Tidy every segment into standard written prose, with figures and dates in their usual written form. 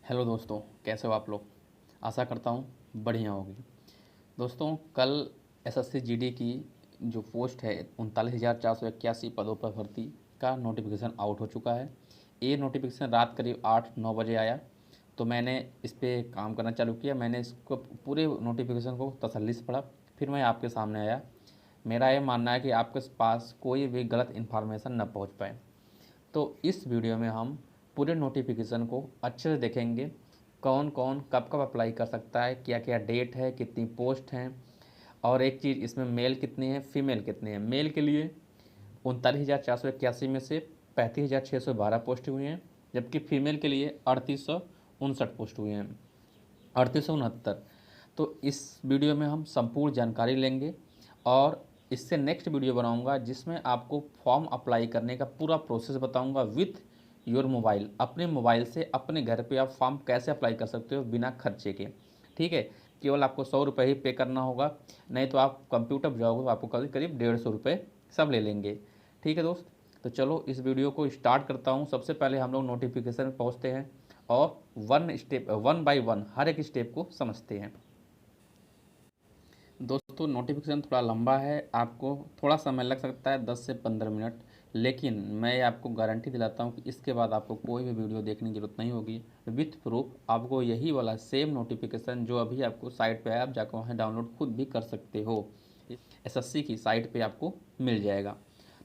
Hello दोस्तों, कैसे हो आप लोग। आशा करता हूँ बढ़िया होगी। दोस्तों, कल एसएससी जीडी की जो पोस्ट है 39,481 पदों पर भर्ती का नोटिफिकेशन आउट हो चुका है। ये नोटिफिकेशन रात करीब 8-9 बजे आया, तो मैंने इस पर काम करना चालू किया। मैंने इसको पूरे नोटिफिकेशन को तसल्ली से पढ़ा, फिर मैं आपके सामने आया। मेरा ये मानना है कि आपके पास कोई भी गलत इन्फॉर्मेशन न पहुँच पाए। तो इस वीडियो में हम पूरे नोटिफिकेशन को अच्छे से देखेंगे। कौन कौन कब कब अप्लाई कर सकता है, क्या क्या डेट है, कितनी पोस्ट हैं, और एक चीज़, इसमें मेल कितने हैं, फीमेल कितने हैं। मेल के लिए 39,481 में से 35,612 पोस्ट हुई हैं, जबकि फीमेल के लिए 3859 पोस्ट हुए हैं, 3869। तो इस वीडियो में हम संपूर्ण जानकारी लेंगे और इससे नेक्स्ट वीडियो बनाऊंगा जिसमें आपको फॉर्म अप्लाई करने का पूरा प्रोसेस बताऊंगा विथ योर मोबाइल। अपने मोबाइल से अपने घर पे आप फॉर्म कैसे अप्लाई कर सकते हो बिना खर्चे के। ठीक है, केवल आपको 100 रुपये ही पे करना होगा, नहीं तो आप कंप्यूटर पर जाओगे तो आपको करीब करीब 150 रुपये सब ले लेंगे। ठीक है दोस्त, तो चलो इस वीडियो को स्टार्ट करता हूँ। सबसे पहले हम लोग नोटिफिकेशन पहुँचते हैं और वन बाय वन हर एक स्टेप को समझते हैं। दोस्तों, नोटिफिकेशन थोड़ा लंबा है, आपको थोड़ा समय लग सकता है 10 से 15 मिनट, लेकिन मैं आपको गारंटी दिलाता हूं कि इसके बाद आपको कोई भी वीडियो देखने की जरूरत नहीं होगी। विथ प्रूफ आपको यही वाला सेम नोटिफिकेशन जो अभी आपको साइट पे है, आप जाकर वहाँ डाउनलोड खुद भी कर सकते हो। एसएससी की साइट पे आपको मिल जाएगा।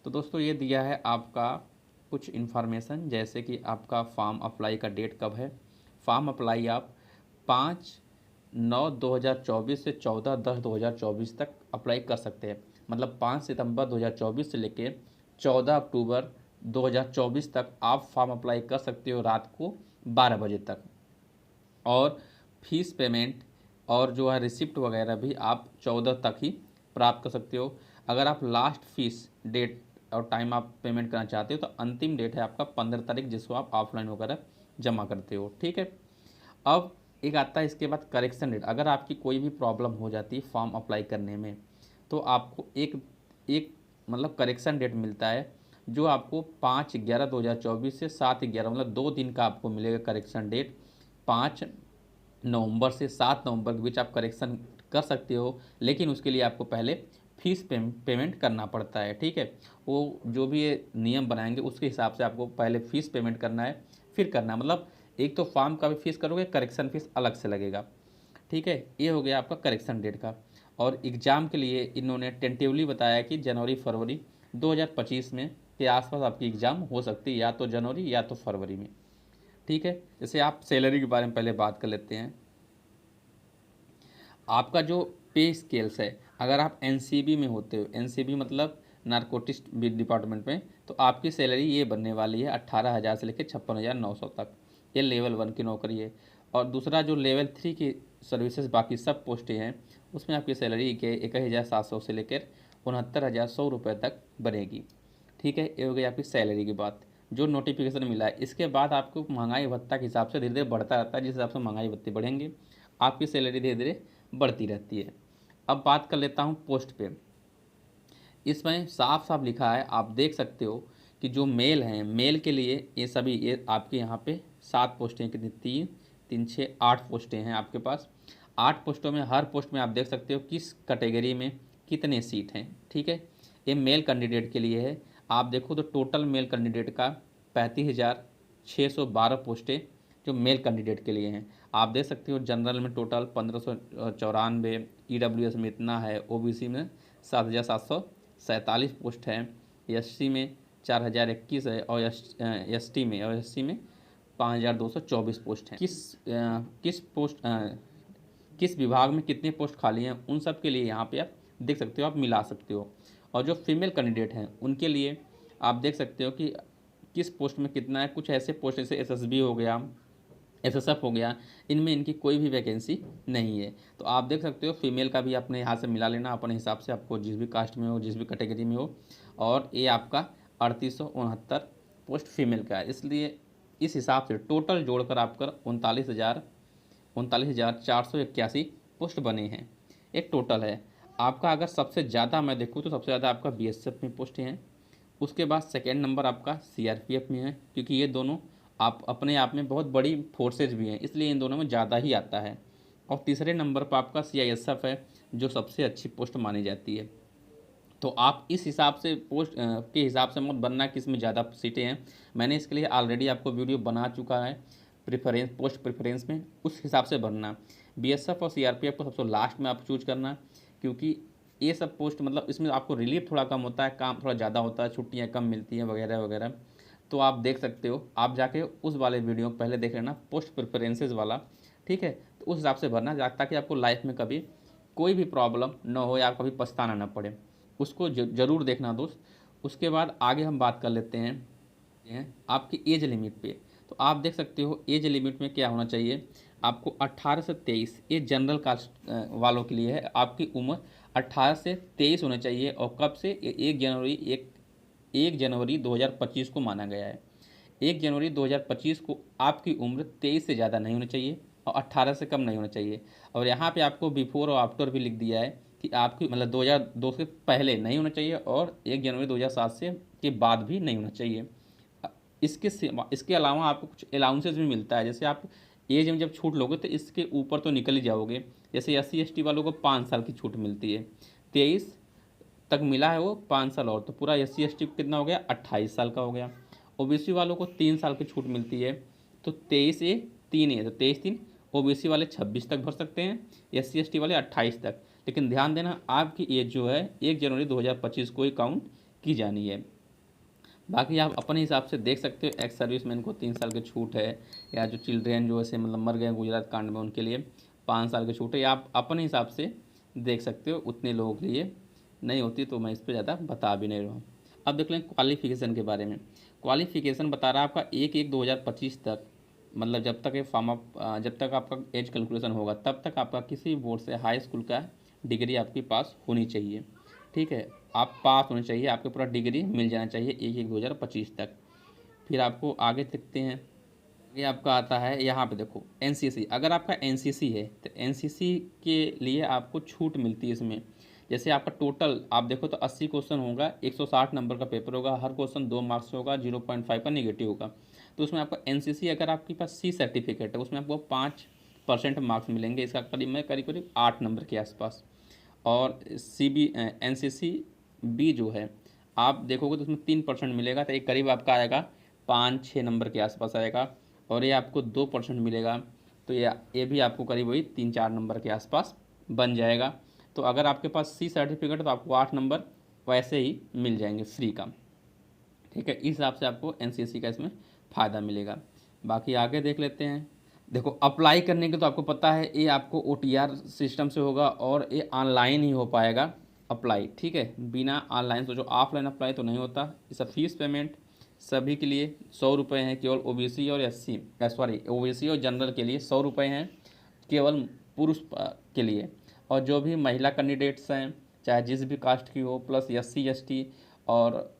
तो दोस्तों, ये दिया है आपका कुछ इन्फॉर्मेशन, जैसे कि आपका फॉर्म अप्लाई का डेट कब है। फॉर्म अप्लाई आप 5/9/2024 से 14/10/2024 तक अप्लाई कर सकते हैं। मतलब 5 सितंबर 2024 से लेके 14 अक्टूबर 2024 तक आप फॉर्म अप्लाई कर सकते हो रात को 12 बजे तक। और फीस पेमेंट और जो है रिसिप्ट वगैरह भी आप 14 तक ही प्राप्त कर सकते हो। अगर आप लास्ट फीस डेट और टाइम आप पेमेंट करना चाहते हो तो अंतिम डेट है आपका 15 तारीख, जिसको आप ऑफलाइन वगैरह जमा करते हो। ठीक है, अब एक आता है इसके बाद करेक्शन डेट। अगर आपकी कोई भी प्रॉब्लम हो जाती है फॉर्म अप्लाई करने में, तो आपको एक एक मतलब करेक्शन डेट मिलता है, जो आपको 5/11/2024 से 7/11 मतलब 2 दिन का आपको मिलेगा करेक्शन डेट। 5 नवंबर से 7 नवंबर के बीच आप करेक्शन कर सकते हो, लेकिन उसके लिए आपको पहले फीस पेमेंट करना पड़ता है। ठीक है, वो जो भी ये नियम बनाएंगे उसके हिसाब से आपको पहले फ़ीस पेमेंट करना है, फिर करना है। मतलब एक तो फॉर्म का भी फीस करोगे, करेक्शन फीस अलग से लगेगा। ठीक है, ये हो गया आपका करेक्शन डेट का। और एग्ज़ाम के लिए इन्होंने टेंटिवली बताया कि जनवरी फरवरी 2025 में के आसपास आपकी एग्ज़ाम हो सकती है, या तो जनवरी या तो फरवरी में। ठीक है, जैसे आप सैलरी के बारे में पहले बात कर लेते हैं। आपका जो पे स्केल्स है, अगर आप एनसीबी में होते हो, एनसीबी मतलब नारकोटिक्स डिपार्टमेंट में, तो आपकी सैलरी ये बनने वाली है 18,000 से लेकर 56,900 तक। ये लेवल 1 की नौकरी है। और दूसरा जो लेवल 3 की सर्विसेज बाकी सब पोस्टें हैं, उसमें आपकी सैलरी के 21,700 से लेकर 69,100 रुपये तक बनेगी। ठीक है, ये हो गई आपकी सैलरी की बात। जो नोटिफिकेशन मिला है, इसके बाद आपको महंगाई भत्ता के हिसाब से धीरे धीरे बढ़ता रहता है। जिस हिसाब से महंगाई भत्ते बढ़ेंगे, आपकी सैलरी धीरे धीरे बढ़ती रहती है। अब बात कर लेता हूँ पोस्ट पे। इसमें साफ साफ लिखा है, आप देख सकते हो कि जो मेल हैं, मेल के लिए ये सभी, ये आपके यहाँ पे 7 पोस्टें, कितनी, 3, 3, 6, 8 पोस्टें हैं आपके पास। 8 पोस्टों में हर पोस्ट में आप देख सकते हो किस कैटेगरी में कितने सीट हैं। ठीक है, ये मेल कैंडिडेट के लिए है। आप देखो तो टोटल मेल कैंडिडेट का 35,612 पोस्टें जो मेल कैंडिडेट के लिए हैं। आप देख सकते हो जनरल में टोटल 1594, EWS में इतना है, OBC में 7,747 पोस्ट है, SC में 4,021 है, और ST में 5,224 पोस्ट हैं। किस विभाग में कितने पोस्ट खाली हैं, उन सब के लिए यहाँ पे आप देख सकते हो, आप मिला सकते हो। और जो फीमेल कैंडिडेट हैं उनके लिए आप देख सकते हो कि किस पोस्ट में कितना है। कुछ ऐसे पोस्ट जैसे SSB हो गया, SSF हो गया, इनमें इनकी कोई भी वैकेंसी नहीं है। तो आप देख सकते हो, फीमेल का भी अपने यहाँ से मिला लेना अपने हिसाब से, आपको जिस भी कास्ट में हो, जिस भी कैटेगरी में हो। और ये आपका 3869 पोस्ट फीमेल का है, इसलिए इस हिसाब से टोटल जोड़कर आपका 39,481 पोस्ट बने हैं, एक टोटल है आपका। अगर सबसे ज़्यादा मैं देखूँ तो सबसे ज़्यादा आपका BSF में पोस्ट हैं। उसके बाद सेकेंड नंबर आपका CRPF में है, क्योंकि ये दोनों आप अपने आप में बहुत बड़ी फोर्सेज भी हैं, इसलिए इन दोनों में ज़्यादा ही आता है। और तीसरे नंबर पर आपका CISF है, जो सबसे अच्छी पोस्ट मानी जाती है। तो आप इस हिसाब से पोस्ट के हिसाब से मत बनना किस में ज़्यादा सीटें हैं। मैंने इसके लिए ऑलरेडी आपको वीडियो बना चुका है, प्रेफरेंस पोस्ट प्रेफरेंस में, उस हिसाब से बनना। BSF और CRPF को सबसे लास्ट में आप चूज करना, क्योंकि ये सब पोस्ट मतलब इसमें आपको रिलीफ थोड़ा कम होता है, काम थोड़ा ज़्यादा होता है, छुट्टियाँ कम मिलती हैं वगैरह वगैरह। तो आप देख सकते हो, आप जाके उस वाले वीडियो को पहले देख लेना, पोस्ट प्रेफरेंसेस वाला, ठीक है। तो उस हिसाब से भरना, ताकि आपको लाइफ में कभी कोई भी प्रॉब्लम न हो या कभी पछताना न पड़े। उसको ज़रूर देखना दोस्त। उसके बाद आगे हम बात कर लेते हैं आपकी एज लिमिट पे। तो आप देख सकते हो एज लिमिट में क्या होना चाहिए, आपको 18 से 23, ये जनरल कास्ट वालों के लिए है। आपकी उम्र 18 से 23 होना चाहिए, और कब से, 1 जनवरी 2025 को माना गया है। 1 जनवरी 2025 को आपकी उम्र 23 से ज़्यादा नहीं होनी चाहिए और 18 से कम नहीं होना चाहिए। और यहाँ पे आपको बिफोर और आफ्टर भी लिख दिया है कि आपकी मतलब 2002 से पहले नहीं होना चाहिए और 1 जनवरी 2007 से के बाद भी नहीं होना चाहिए। इसके अलावा आपको कुछ अलाउंसेस भी मिलता है, जैसे आप एज में जब छूट लोगे तो इसके ऊपर तो निकल ही जाओगे। जैसे SC ST वालों को 5 साल की छूट मिलती है, 23 तक मिला है वो 5 साल और, तो पूरा SC ST कितना हो गया, 28 साल का हो गया। OBC वालों को 3 साल की छूट मिलती है, तो 23A 3A, तो 23 3, OBC वाले 26 तक भर सकते हैं, SC ST वाले 28 तक। लेकिन ध्यान देना, आपकी एज जो है 1 जनवरी 2025 को ही काउंट की जानी है। बाकी आप अपने हिसाब से देख सकते हो, एक्स सर्विसमैन को 3 साल की छूट है, या जो चिल्ड्रेन जो ऐसे मतलब मर गए गुजरात कांड में उनके लिए 5 साल की छूट है, या आप अपने हिसाब से देख सकते हो। उतने लोगों के लिए नहीं होती, तो मैं इस पर ज़्यादा बता भी नहीं रहा हूँ। अब देख लें क्वालिफिकेशन के बारे में। क्वालिफिकेशन बता रहा है आपका 1/1/2025 तक, मतलब जब तक ये फॉर्म अप, जब तक आपका एज कैलकुलेशन होगा तब तक आपका किसी बोर्ड से हाई स्कूल का डिग्री आपके पास होनी चाहिए, ठीक है। आप पास होने चाहिए, आपको पूरा डिग्री मिल जाना चाहिए 1/1/2025 तक। फिर आपको आगे देखते हैं, ये आपका आता है यहाँ पे देखो NCC। अगर आपका NCC है तो NCC के लिए आपको छूट मिलती है इसमें। जैसे आपका टोटल आप देखो तो 80 क्वेश्चन होगा, 160 नंबर का पेपर होगा, हर क्वेश्चन 2 मार्क्स से होगा, 0.5 का निगेटिव होगा। तो उसमें आपका NCC अगर आपके पास C सर्टिफिकेट है उसमें आपको 5% मार्क्स मिलेंगे, इसका करीब करीब 8 नंबर के आसपास। और NCC B जो है आप देखोगे तो उसमें 3% मिलेगा, तो एक करीब आपका आएगा 5-6 नंबर के आसपास आएगा। और ये आपको 2% मिलेगा, तो ये भी आपको करीब वही 3-4 नंबर के आसपास बन जाएगा। तो अगर आपके पास C सर्टिफिकेट है तो आपको 8 नंबर वैसे ही मिल जाएंगे फ्री का, ठीक है। इस हिसाब से आपको NCC का इसमें फ़ायदा मिलेगा। बाकी आगे देख लेते हैं। देखो अप्लाई करने के तो आपको पता है ये आपको OTR सिस्टम से होगा और ये ऑनलाइन ही हो पाएगा अप्लाई, ठीक है। बिना ऑनलाइन तो जो ऑफलाइन अप्लाई तो नहीं होता। इसका फीस पेमेंट सभी के लिए 100 रुपये हैं, केवल OBC और OBC और जनरल के लिए 100 रुपये हैं केवल पुरुष के लिए। और जो भी महिला कैंडिडेट्स हैं चाहे जिस भी कास्ट की हो, प्लस SC ST और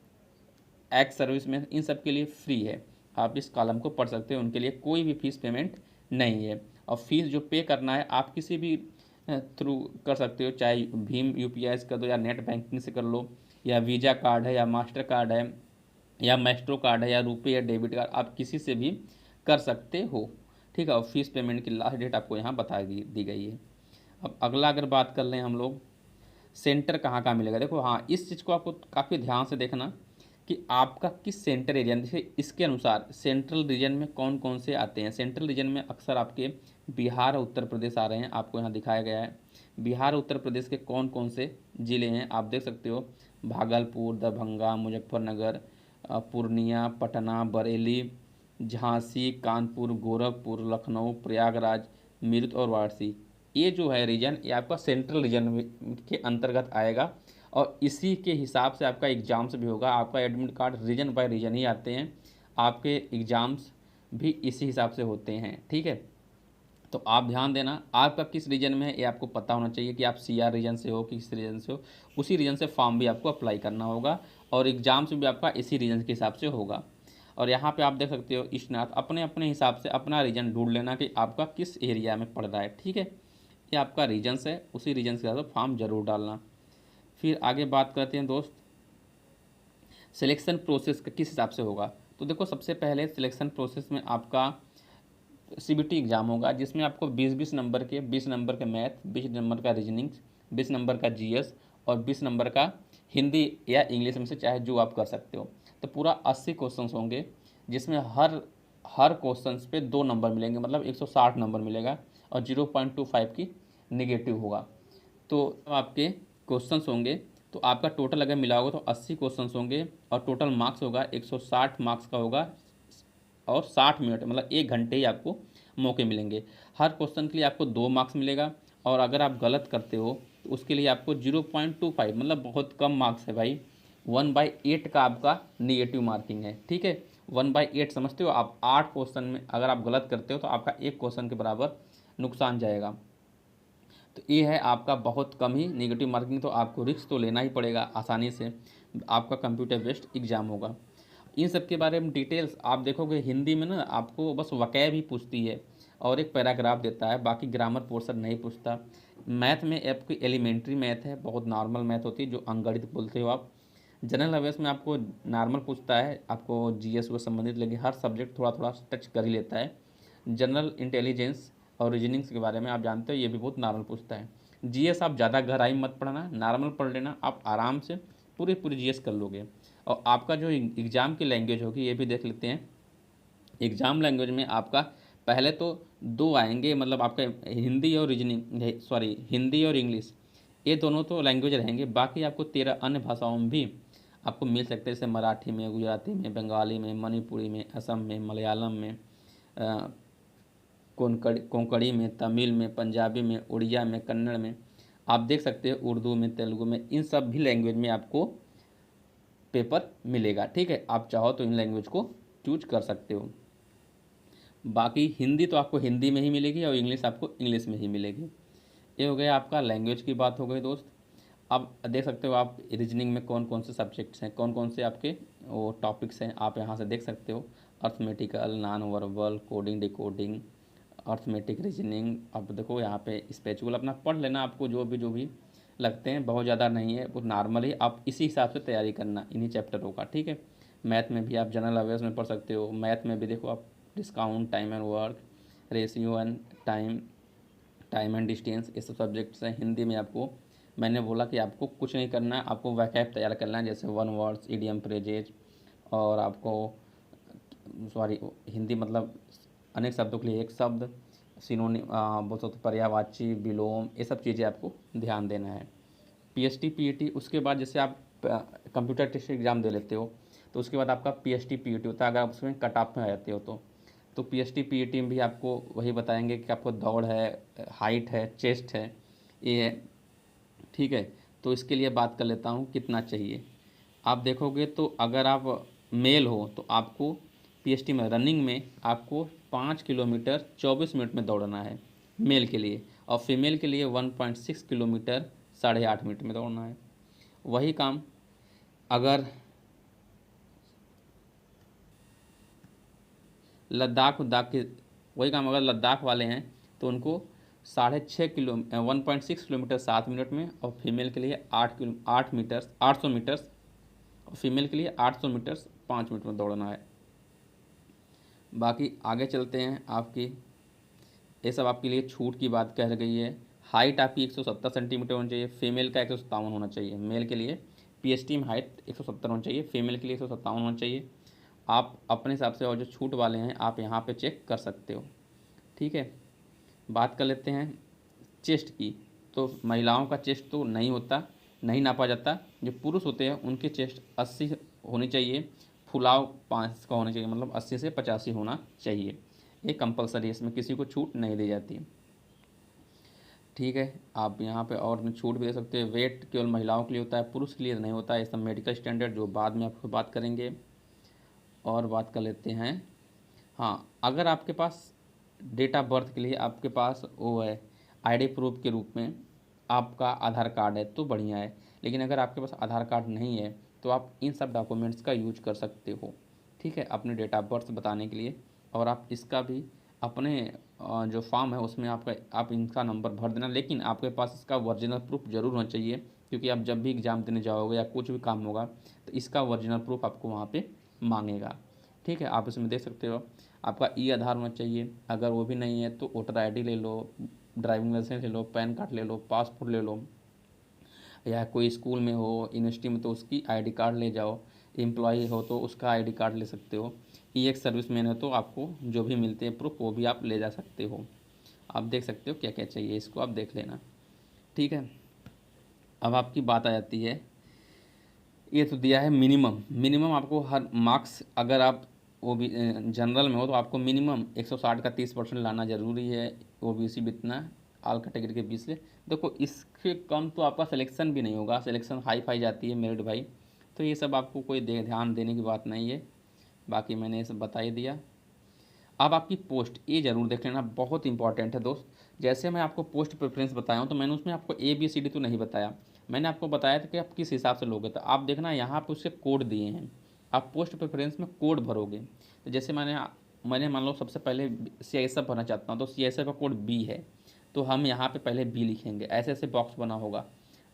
एक्स सर्विस में, इन सब के लिए फ्री है। आप इस कॉलम को पढ़ सकते हो, उनके लिए कोई भी फीस पेमेंट नहीं है। और फीस जो पे करना है आप किसी भी थ्रू कर सकते हो, चाहे भीम UPI से कर दो या नेट बैंकिंग से कर लो, या वीज़ा कार्ड है या मास्टर कार्ड है या मैस्ट्रो कार्ड है या रुपये या डेबिट कार्ड, आप किसी से भी कर सकते हो, ठीक है। और फीस पेमेंट की लास्ट डेट आपको यहाँ बता दी गई है। अब अगला अगर बात कर लें हम लोग, सेंटर कहाँ कहाँ मिलेगा। देखो हाँ, इस चीज़ को आपको काफ़ी ध्यान से देखना कि आपका किस सेंटर एरिया, जैसे इसके अनुसार सेंट्रल रीजन में कौन कौन से आते हैं। सेंट्रल रीजन में अक्सर आपके बिहार और उत्तर प्रदेश आ रहे हैं, आपको यहाँ दिखाया गया है। बिहार और उत्तर प्रदेश के कौन कौन से ज़िले हैं आप देख सकते हो, भागलपुर, दरभंगा, मुजफ्फरनगर, पूर्णिया, पटना, बरेली, झांसी, कानपुर, गोरखपुर, लखनऊ, प्रयागराज, मीरठ और वाराणसी। ये जो है रीजन, ये आपका सेंट्रल रीजन के अंतर्गत आएगा और इसी के हिसाब से आपका एग्ज़ाम्स भी होगा। आपका admit card region by region ही आते हैं, आपके एग्ज़ाम्स भी इसी हिसाब से होते हैं, ठीक है। तो आप ध्यान देना, आपका किस रीजन में है ये आपको पता होना चाहिए कि आप CR रीजन से हो कि किस रीजन से हो। उसी रीजन से फॉर्म भी आपको अप्लाई करना होगा और एग्ज़ाम्स भी आपका इसी रीजन के हिसाब से होगा। और यहाँ पे आप देख सकते हो स्नात, अपने अपने हिसाब से अपना रीजन ढूंढ लेना कि आपका किस एरिया में पड़ रहा है, ठीक है। ये आपका रीजन्स है, उसी रीजन के हिसाब से फॉर्म ज़रूर डालना। फिर आगे बात करते हैं दोस्त, सिलेक्शन प्रोसेस का किस हिसाब से होगा। तो देखो सबसे पहले सिलेक्शन प्रोसेस में आपका सीबीटी एग्ज़ाम होगा, जिसमें आपको 20-20 नंबर के 20 नंबर का मैथ, 20 नंबर का रीजनिंग, 20 नंबर का जीएस और 20 नंबर का हिंदी या इंग्लिश में से चाहे जो आप कर सकते हो। तो पूरा 80 क्वेश्चंस होंगे, जिसमें हर हर क्वेश्चंस पे 2 नंबर मिलेंगे, मतलब 160 नंबर मिलेगा और 0.25 की नेगेटिव होगा। तो आपके क्वेश्चंस होंगे, तो आपका टोटल अगर मिला होगा तो 80 क्वेश्चंस होंगे और टोटल मार्क्स होगा 160 मार्क्स का होगा और 60 मिनट मतलब 1 घंटे ही आपको मौके मिलेंगे। हर क्वेश्चन के लिए आपको 2 मार्क्स मिलेगा और अगर आप गलत करते हो तो उसके लिए आपको 0.25 मतलब बहुत कम मार्क्स है भाई। 1/8 का आपका निगेटिव मार्किंग है, ठीक है। 1/8 समझते हो आप। 8 क्वेश्चन में अगर आप गलत करते हो तो आपका 1 क्वेश्चन के बराबर नुकसान जाएगा। तो ये है आपका बहुत कम ही नेगेटिव मार्किंग, तो आपको रिस्क तो लेना ही पड़ेगा आसानी से। आपका कंप्यूटर बेस्ड एग्ज़ाम होगा। इन सब के बारे में डिटेल्स आप देखोगे हिंदी में ना, आपको बस वकैब ही पूछती है और एक पैराग्राफ देता है, बाकी ग्रामर पोर्शन नहीं पूछता। मैथ में आपकी एलिमेंट्री मैथ है, बहुत नॉर्मल मैथ होती है जो अंगणित बोलते हो आप। जनरल अवेयर्स में आपको नॉर्मल पूछता है, आपको जीएस से संबंधित, लेकिन हर सब्जेक्ट थोड़ा थोड़ा टच कर ही लेता है। जनरल इंटेलिजेंस और रीजनिंग्स के बारे में आप जानते हो, ये भी बहुत नॉर्मल पूछता है। जीएस आप ज़्यादा गहराई मत पढ़ना, नॉर्मल पढ़ लेना, आप आराम से पूरी पूरी जीएस कर लोगे। और आपका जो एग्ज़ाम की लैंग्वेज होगी ये भी देख लेते हैं। एग्ज़ाम लैंग्वेज में आपका पहले तो 2 आएंगे, मतलब आपका हिंदी और रीजनिंग, सॉरी हिंदी और इंग्लिश, ये दोनों तो लैंग्वेज रहेंगे। बाकी आपको 13 अन्य भाषाओं में भी आपको मिल सकते हैं, जैसे मराठी में, गुजराती में, बंगाली में, मणिपुरी में, असम में, मलयालम में, कोंकणी में, तमिल में, पंजाबी में, उड़िया में, कन्नड़ में, आप देख सकते हो उर्दू में, तेलुगु में, इन सब भी लैंग्वेज में आपको पेपर मिलेगा, ठीक है। आप चाहो तो इन लैंग्वेज को चूज कर सकते हो। बाकी हिंदी तो आपको हिंदी में ही मिलेगी और इंग्लिश आपको इंग्लिश में ही मिलेगी। ये हो गया आपका लैंग्वेज की बात हो गई दोस्त। अब देख सकते हो आप रीजनिंग में कौन कौन से सब्जेक्ट्स हैं, कौन कौन से आपके वो टॉपिक्स हैं, आप यहाँ से देख सकते हो। Arithmetical, non verbal, coding, decoding, arithmetic, reasoning. अब देखो यहाँ पे स्पेचुअल अपना पढ़ लेना, आपको जो भी लगते हैं, बहुत ज़्यादा नहीं है, वो नॉर्मल ही, आप इसी हिसाब से तैयारी करना इन्हीं चैप्टरों का, ठीक है। मैथ में भी आप जनरल अवेयर्स में पढ़ सकते हो। मैथ में भी देखो आप discount, time and work, ratio and time, time and distance, ये सब सब्जेक्ट्स हैं। हिंदी में आपको मैंने बोला कि आपको कुछ नहीं करना है, आपको वैकैब तैयार करना है, जैसे 1 वर्ड्स, इडियम, फ्रेजेज, और आपको सॉरी हिंदी मतलब अनेक शब्दों के लिए एक शब्द, सिनोनिम, बोल सकते पर्यायवाची, विलोम, ये सब चीज़ें आपको ध्यान देना है। पीएचटी, पीईटी, उसके बाद जैसे आप कंप्यूटर टेस्ट एग्ज़ाम दे लेते हो तो उसके बाद आपका पीएचटी, पीईटी होता है, अगर आप उसमें कट ऑफ में आ जाते हो तो पीएचटी, पीईटी में भी आपको वही बताएंगे कि आपको दौड़ है, हाइट है, चेस्ट है, ये है, ठीक है। तो इसके लिए बात कर लेता हूँ कितना चाहिए। आप देखोगे तो अगर आप मेल हो तो आपको पीएचटी में रनिंग में आपको 5 किलोमीटर 24 मिनट में दौड़ना है मेल के लिए, और फीमेल के लिए 1.6 किलोमीटर 8.5 मिनट में दौड़ना है। वही काम अगर लद्दाख के वही काम अगर लद्दाख वाले हैं तो उनको 1.6 किलोमीटर 7 मिनट में, और फीमेल के लिए 800 मीटर्स, और फीमेल के लिए 800 मीटर्स 5 मिनट में दौड़ना है। बाकी आगे चलते हैं। आपकी ये सब आपके लिए छूट की बात कह गई है। हाइट आपकी 170 सेंटीमीटर होनी चाहिए, फीमेल का 157 होना चाहिए। मेल के लिए पीएचटी में हाइट 170 होनी चाहिए, फीमेल के लिए 157 होना चाहिए। आप अपने हिसाब से, और जो छूट वाले हैं आप यहाँ पे चेक कर सकते हो, ठीक है। बात कर लेते हैं चेस्ट की। तो महिलाओं का चेस्ट तो नहीं होता, नहीं नापा जाता। जो पुरुष होते हैं उनकी चेस्ट 80 होनी चाहिए, फुलाव 5 का होना चाहिए, मतलब 80 से 85 होना चाहिए। ये कंपलसरी है, इसमें किसी को छूट नहीं दी जाती, ठीक है। आप यहाँ पे और छूट भी दे सकते हैं। वेट केवल महिलाओं के लिए होता है, पुरुष के लिए नहीं होता है। ये सब मेडिकल स्टैंडर्ड जो बाद में आपको बात करेंगे। और बात कर लेते हैं, हाँ, अगर आपके पास डेट ऑफ बर्थ के लिए आपके पास वो है आईडी प्रूफ के रूप में आपका आधार कार्ड है तो बढ़िया है, लेकिन अगर आपके पास आधार कार्ड नहीं है तो आप इन सब डॉक्यूमेंट्स का यूज कर सकते हो, ठीक है, अपने डेट ऑफ बर्थ बताने के लिए। और आप इसका भी अपने जो फॉर्म है उसमें आप इनका नंबर भर देना, लेकिन आपके पास इसका ओरिजिनल प्रूफ जरूर होना चाहिए, क्योंकि आप जब भी एग्ज़ाम देने जाओगे या कुछ भी काम होगा तो इसका ओरिजिनल प्रूफ आपको वहाँ पे मांगेगा। ठीक है, आप इसमें देख सकते हो। आपका ई आधार होना चाहिए, अगर वो भी नहीं है तो वोटर आईडी ले लो, ड्राइविंग लाइसेंस ले लो, पैन कार्ड ले लो, पासपोर्ट ले लो, या कोई स्कूल में हो, यूनिवर्सिटी में तो उसकी आईडी कार्ड ले जाओ, एम्प्लॉय हो तो उसका आईडी कार्ड ले सकते हो, ई एक सर्विसमैन है तो आपको जो भी मिलते हैं प्रूफ वो भी आप ले जा सकते हो। आप देख सकते हो क्या क्या चाहिए, इसको आप देख लेना। ठीक है, अब आपकी बात आ जाती है, ये तो दिया है मिनिमम आपको हर मार्क्स, अगर आप वो भी जनरल में हो तो आपको मिनिमम 160 का 30% लाना ज़रूरी है, ओबीसी भी इतना, ऑल कैटेगरी के 20 से। देखो इसके कम तो आपका सिलेक्शन भी नहीं होगा, सिलेक्शन हाई फाई जाती है मेरिट भाई, तो ये सब आपको कोई ध्यान देने की बात नहीं है, बाकी मैंने ये सब बता ही दिया। अब आपकी पोस्ट ये ज़रूर देख लेना, बहुत इंपॉर्टेंट है दोस्त। जैसे मैं आपको पोस्ट प्रेफरेंस बताया हूँ तो मैंने उसमें आपको ABCD तो नहीं बताया, मैंने आपको बताया था कि आप किस हिसाब से लोगे। तो आप देखना यहाँ पे उसके कोड दिए हैं, आप पोस्ट प्रेफरेंस में कोड भरोगे। तो जैसे मैंने मान लो सबसे पहले CISF भरना चाहता हूँ तो CISF का कोड B है, तो हम यहाँ पे पहले B लिखेंगे। ऐसे ऐसे बॉक्स बना होगा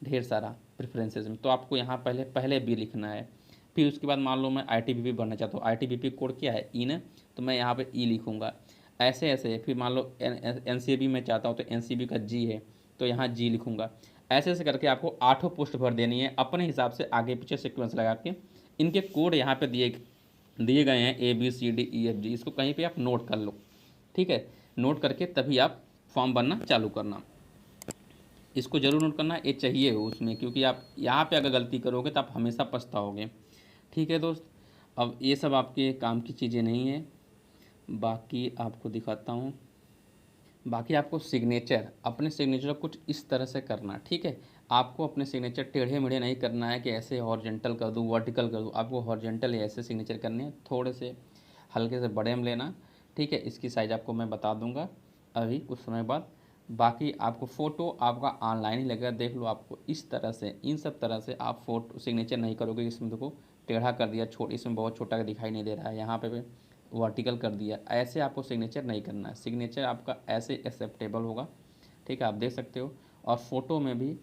ढेर सारा प्रेफरेंसेस में, तो आपको यहाँ पहले पहले B लिखना है। फिर उसके बाद मान लो मैं ITBP भरना चाहता हूँ, ITBP कोड क्या है ई ने, तो मैं यहाँ पे ई लिखूँगा। ऐसे ऐसे फिर मान लो NCB में चाहता हूँ तो NCB का G है, तो यहाँ G लिखूँगा। ऐसे ऐसे करके आपको 8 पोस्ट भर देनी है अपने हिसाब से, आगे पीछे सीक्वेंस लगा के। इनके कोड यहाँ पे दिए गए हैं ABCDEFG, इसको कहीं पे आप नोट कर लो। ठीक है, नोट करके तभी आप फॉर्म भरना चालू करना, इसको ज़रूर नोट करना, ये चाहिए हो उसमें, क्योंकि आप यहाँ पे अगर गलती करोगे तो आप हमेशा पछताओगे। ठीक है दोस्त, अब ये सब आपके काम की चीज़ें नहीं है, बाकी आपको दिखाता हूँ। बाकी आपको सिग्नेचर, अपने सिग्नेचर कुछ इस तरह से करना। ठीक है, आपको अपने सिग्नेचर टेढ़े मेढ़े नहीं करना है कि ऐसे हॉरिजॉन्टल कर दूँ, वर्टिकल कर दूँ, आपको हॉरिजॉन्टल या ऐसे सिग्नेचर करने हैं, थोड़े से हल्के से बड़े में लेना। ठीक है, इसकी साइज़ आपको मैं बता दूंगा अभी कुछ समय बाद। बाकी आपको फ़ोटो आपका ऑनलाइन ही लगेगा, देख लो। आपको इस तरह से, इन सब तरह से आप फोटो सिग्नेचर नहीं करोगे। इसमें देखो टेढ़ा कर दिया, इसमें बहुत छोटा दिखाई नहीं दे रहा है, यहाँ पे वर्टिकल कर दिया, ऐसे आपको सिग्नेचर नहीं करना है। सिग्नेचर आपका ऐसे एक्सेप्टेबल होगा। ठीक है, आप देख सकते हो। और फ़ोटो में भी,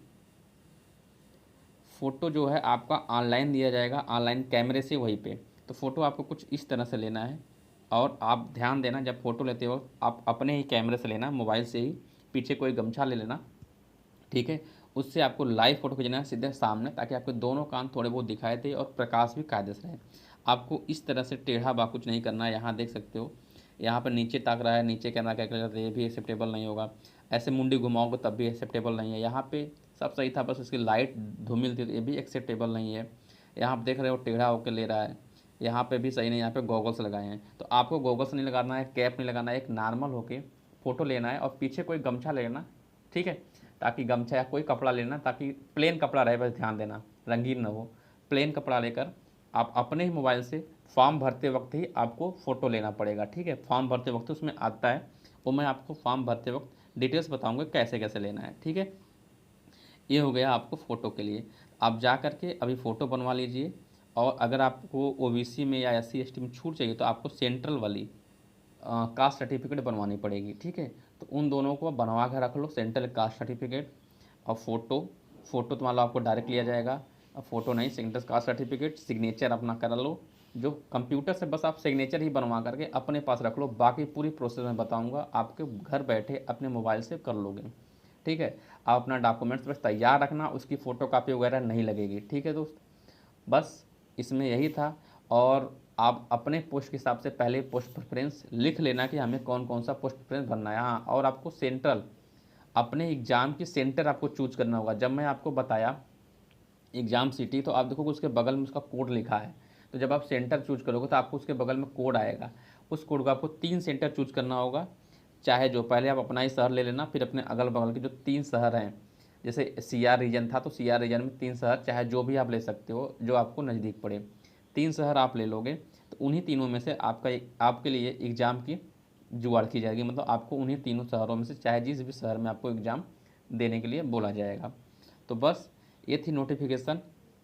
फ़ोटो जो है आपका ऑनलाइन दिया जाएगा, ऑनलाइन कैमरे से वहीं पे। तो फ़ोटो आपको कुछ इस तरह से लेना है, और आप ध्यान देना जब फ़ोटो लेते हो आप अपने ही कैमरे से लेना, मोबाइल से ही, पीछे कोई गमछा ले लेना। ठीक है, उससे आपको लाइव फ़ोटो खींचना है सीधे सामने, ताकि आपके दोनों कान थोड़े बहुत दिखाई दे और प्रकाश भी कायदे से रहे। आपको इस तरह से टेढ़ा बा कुछ नहीं करना है। यहाँ देख सकते हो, यहाँ पर नीचे ताक रहा है, नीचे कैमरा क्या कर, ये भी एक्सेप्टेबल नहीं होगा। ऐसे मुंडी घुमाओगे तब भी एक्सेप्टेबल नहीं है। यहाँ पे सब सही था, बस उसकी लाइट धूमिल थी, ये भी एक्सेप्टेबल नहीं है। यहाँ आप देख रहे हो टेढ़ा होकर ले रहा है, यहाँ पे भी सही नहीं। यहाँ पे गॉगल्स लगाए हैं, तो आपको गॉगल्स नहीं लगाना है, कैप नहीं लगाना है, एक नॉर्मल होके फ़ोटो लेना है और पीछे कोई गमछा लेना। ठीक है, ताकि गमछा या कोई कपड़ा लेना, ताकि प्लेन कपड़ा रहे, बस ध्यान देना, रंगीन ना हो। प्लेन कपड़ा लेकर आप अपने ही मोबाइल से फॉर्म भरते वक्त ही आपको फ़ोटो लेना पड़ेगा। ठीक है, फॉर्म भरते वक्त उसमें आता है, वो मैं आपको फॉर्म भरते वक्त डिटेल्स बताऊंगा कैसे कैसे लेना है। ठीक है, ये हो गया आपको फ़ोटो के लिए। आप जा करके अभी फ़ोटो बनवा लीजिए। और अगर आपको OBC में या SC ST में छूट चाहिए तो आपको सेंट्रल वाली कास्ट सर्टिफिकेट बनवानी पड़ेगी। ठीक है, तो उन दोनों को बनवा कर रख लो, सेंट्रल कास्ट सर्टिफिकेट और फ़ोटो तो मान लो आपको डायरेक्ट लिया जाएगा, और फ़ोटो नहीं, सेंट्रल कास्ट सर्टिफिकेट, सिग्नेचर अपना करा लो। जो कंप्यूटर से बस आप सिग्नेचर ही बनवा करके अपने पास रख लो, बाकी पूरी प्रोसेस मैं बताऊंगा, आपके घर बैठे अपने मोबाइल से कर लोगे। ठीक है, आप अपना डॉक्यूमेंट्स बस तैयार रखना, उसकी फ़ोटो कापी वगैरह नहीं लगेगी। ठीक है दोस्त, बस इसमें यही था। और आप अपने पोस्ट के हिसाब से पहले पोस्ट प्रेफरेंस लिख लेना कि हमें कौन कौन सा पोस्ट प्रेफरेंस भरना है। हाँ, और आपको सेंट्रल, अपने एग्ज़ाम की सेंटर आपको चूज करना होगा। जब मैं आपको बताया एग्ज़ाम सिटी, तो आप देखोगे उसके बगल में उसका कोड लिखा है, तो जब आप सेंटर चूज करोगे तो आपको उसके बगल में कोड आएगा। उस कोड को आपको 3 सेंटर चूज करना होगा, चाहे जो पहले आप अपना ही शहर ले लेना, फिर अपने अगल बगल के जो 3 शहर हैं, जैसे CR रीजन था तो CR रीजन में 3 शहर, चाहे जो भी आप ले सकते हो जो आपको नज़दीक पड़े, 3 शहर आप ले लोगे। तो उन्हीं तीनों में से आपके लिए एग्ज़ाम की जुगाड़ की जाएगी, मतलब आपको उन्हीं तीनों शहरों में से, चाहे जिस भी शहर में आपको एग्ज़ाम देने के लिए बोला जाएगा। तो बस ये थी नोटिफिकेशन।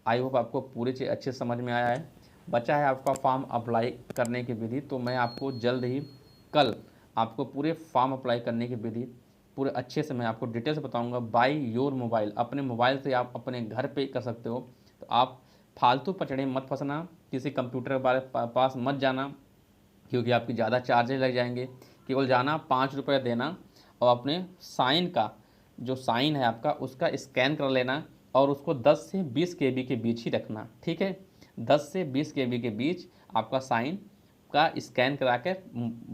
आई होप आपको पूरी चीज़ अच्छे समझ में आया है। बचा है आपका फॉर्म अप्लाई करने की विधि, तो मैं आपको जल्द ही कल आपको पूरे फॉर्म अप्लाई करने की विधि पूरे अच्छे से मैं आपको डिटेल्स बताऊंगा, बाय योर मोबाइल। अपने मोबाइल से आप अपने घर पे कर सकते हो। तो आप फालतू पचड़े मत फंसना, किसी कंप्यूटर वाले पास मत जाना, क्योंकि आपकी ज़्यादा चार्जेज लग जाएंगे। केवल जाना, 5 रुपये देना और अपने साइन का जो साइन है आपका उसका स्कैन कर लेना और उसको 10 से 20 KB के बीच ही रखना, ठीक है। 10 से 20 KB के बीच आपका साइन का स्कैन करा के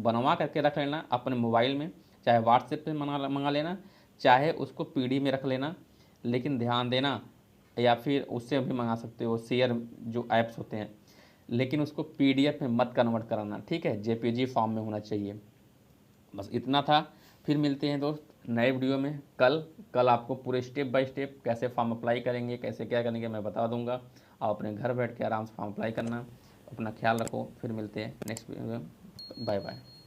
बनवा करके रख लेना अपने मोबाइल में, चाहे व्हाट्सएप पे मंगा लेना, चाहे उसको PD में रख लेना। लेकिन ध्यान देना, या फिर उससे भी मंगा सकते हो, शेयर जो ऐप्स होते हैं, लेकिन उसको PDF में मत कन्वर्ट कराना, ठीक है, JPG फॉर्म में होना चाहिए। बस इतना था। फिर मिलते हैं दोस्त नए वीडियो में कल आपको पूरे स्टेप बाय स्टेप कैसे फॉर्म अप्लाई करेंगे, कैसे क्या करेंगे मैं बता दूंगा। आप अपने घर बैठ के आराम से फॉर्म अप्लाई करना। अपना ख्याल रखो, फिर मिलते हैं नेक्स्ट वीडियो में। Bye bye.